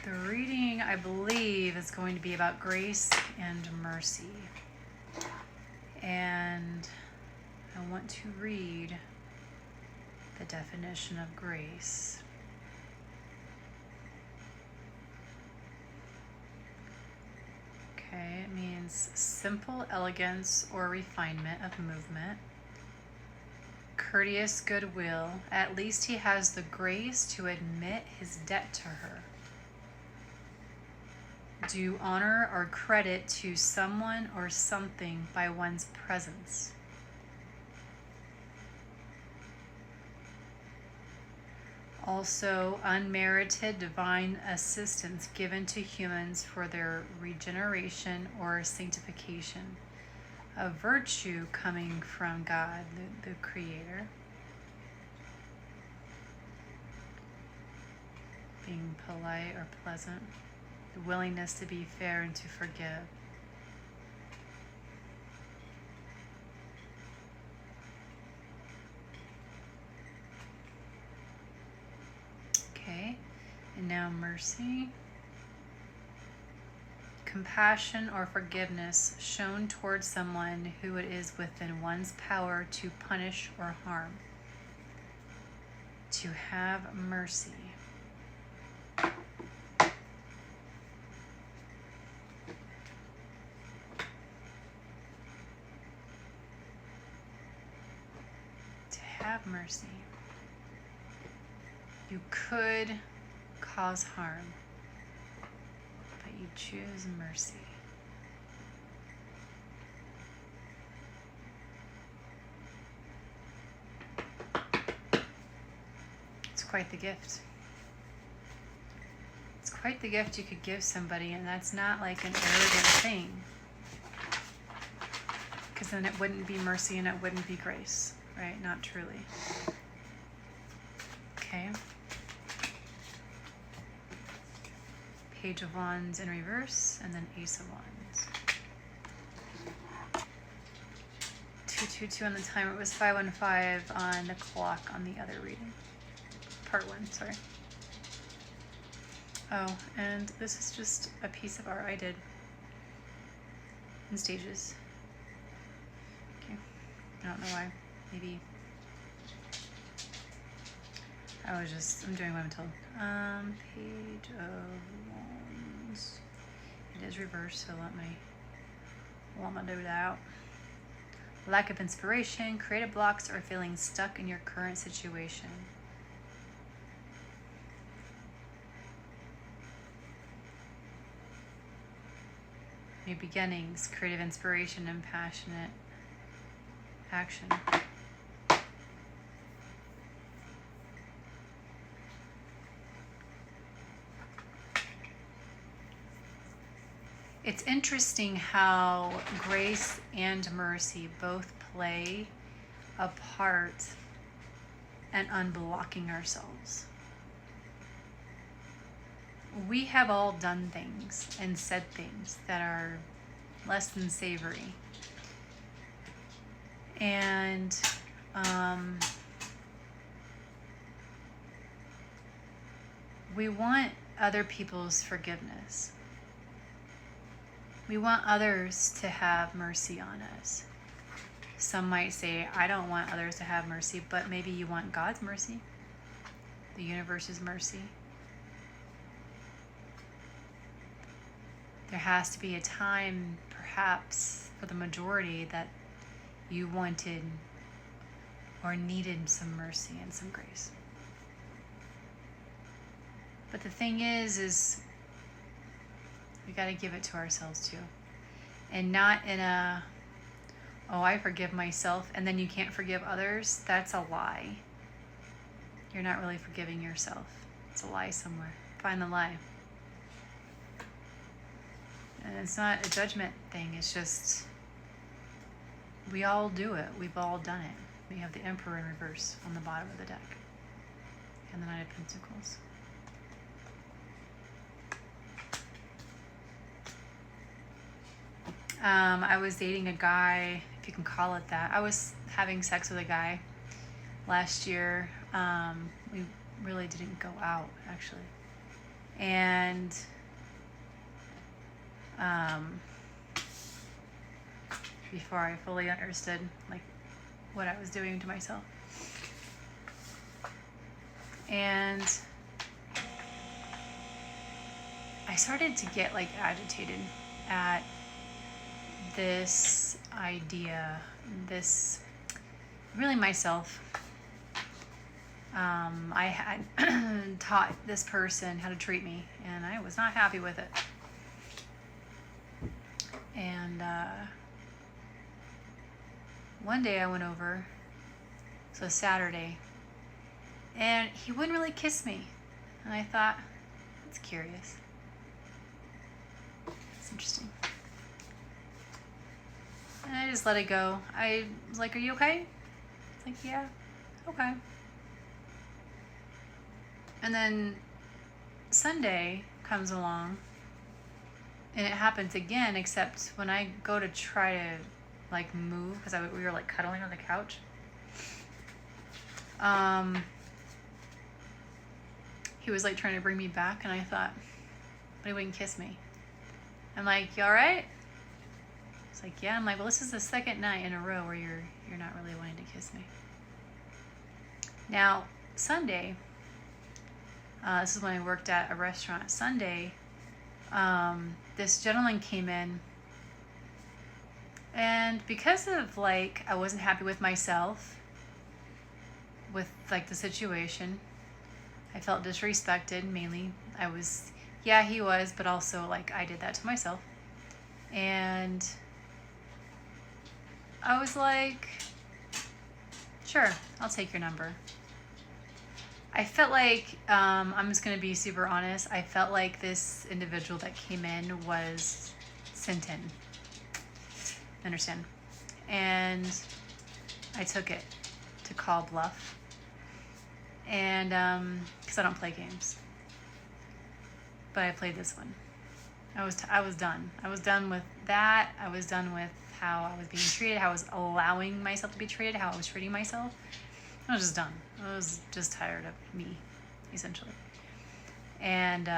The reading, I believe, is going to be about grace and mercy. And I want to read the definition of grace. Okay, it means simple elegance or refinement of movement, courteous goodwill. At least he has the grace to admit his debt to her. Do honor or credit to someone or something by one's presence. Also, unmerited divine assistance given to humans for their regeneration or sanctification. A virtue coming from God, the Creator. Being polite or pleasant. The willingness to be fair and to forgive. Okay, and now mercy. Compassion or forgiveness shown towards someone who it is within one's power to punish or harm. To have mercy. To have mercy. You could cause harm, but you choose mercy. It's quite the gift. It's quite the gift you could give somebody, and that's not like an arrogant thing. Because then it wouldn't be mercy and it wouldn't be grace, right? Not truly. Okay. Page of Wands in reverse, and then Ace of Wands. 222 on the timer. It was 515 on the clock on the other reading. Part 1, sorry. Oh, and this is just a piece of art I did in stages. Okay. I don't know why. Maybe I'm doing what I'm told. Page of Wands. It is reversed, so let me do that. Lack of inspiration, creative blocks, or feeling stuck in your current situation. New beginnings, creative inspiration, and passionate action. It's interesting how grace and mercy both play a part in unblocking ourselves. We have all done things and said things that are less than savory. And we want other people's forgiveness. We want others to have mercy on us. Some might say, I don't want others to have mercy, but maybe you want God's mercy, the universe's mercy. There has to be a time, perhaps, for the majority that you wanted or needed some mercy and some grace. But the thing is we got to give it to ourselves too. And not in a, oh, I forgive myself and then you can't forgive others. That's a lie. You're not really forgiving yourself. It's a lie somewhere. Find the lie. And it's not a judgment thing. It's just, we all do it. We've all done it. We have the Emperor in reverse on the bottom of the deck. And the Knight of Pentacles. I was dating a guy, if you can call it that. I was having sex with a guy last year. We really didn't go out, actually. And before I fully understood like what I was doing to myself. And I started to get like agitated at this idea, this really myself. I had taught this person how to treat me, and I was not happy with it. And one day I went over, so Saturday, and he wouldn't really kiss me. And I thought, that's curious. It's interesting. And I just let it go. I was like, are you okay? It's like, yeah, okay. And then Sunday comes along, and it happens again, except when I go to try to like move, because we were like cuddling on the couch. He was like trying to bring me back, and I thought, but he wouldn't kiss me. I'm like, you all right? It's like, yeah. I'm like, well, this is the second night in a row where you're not really wanting to kiss me. Now, Sunday, this is when I worked at a restaurant. Sunday, this gentleman came in, and because of like I wasn't happy with myself, with like the situation, I felt disrespected. Mainly, he was, but also like I did that to myself, and I was like, sure, I'll take your number. I felt like, I'm just going to be super honest, I felt like this individual that came in was sent in. Understand? And I took it to call bluff. And, because I don't play games. But I played this one. I was done. I was done with that. I was done with how I was being treated, how I was allowing myself to be treated, how I was treating myself. I was just done. I was just tired of me, essentially. And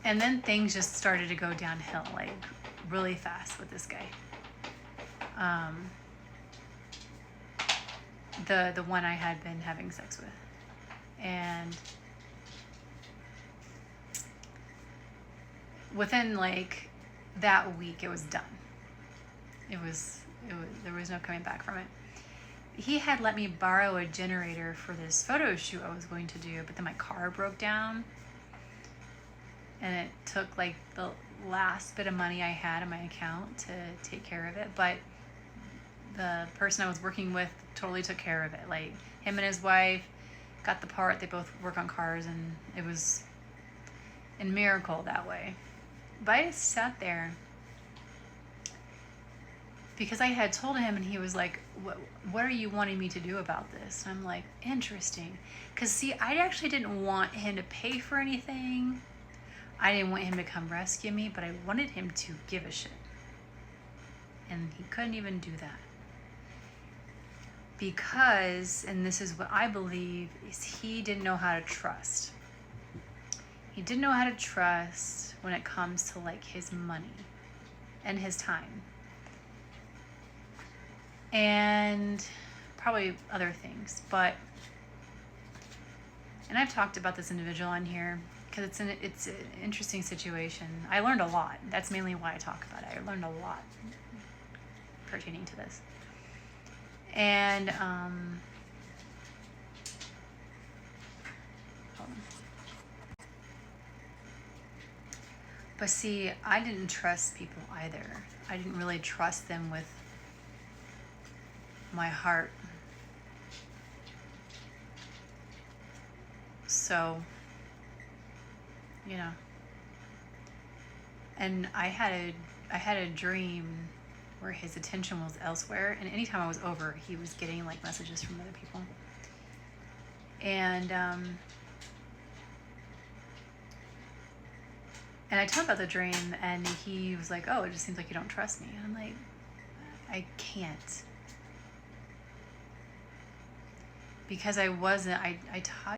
then things just started to go downhill, like really fast with this guy. The one I had been having sex with. And within like that week, it was done. There was no coming back from it. He had let me borrow a generator for this photo shoot I was going to do, but then my car broke down, and it took like the last bit of money I had in my account to take care of it. But the person I was working with totally took care of it. Like, him and his wife got the part. They both work on cars, and it was a miracle that way. But I just sat there because I had told him, and he was like, what are you wanting me to do about this? And I'm like, interesting. Because see, I actually didn't want him to pay for anything. I didn't want him to come rescue me, but I wanted him to give a shit. And he couldn't even do that. Because, and this is what I believe, is he didn't know how to trust. He didn't know how to trust when it comes to like his money and his time. And probably other things, and I've talked about this individual on here because it's an interesting situation. I learned a lot. That's mainly why I talk about it. I learned a lot pertaining to this. And hold on. But see, I didn't trust people either. I didn't really trust them with my heart. So, and I had a dream where his attention was elsewhere, and anytime I was over, he was getting like messages from other people. And I told him about the dream, and he was like, oh, it just seems like you don't trust me. And I'm like, I can't. Because I wasn't, I taught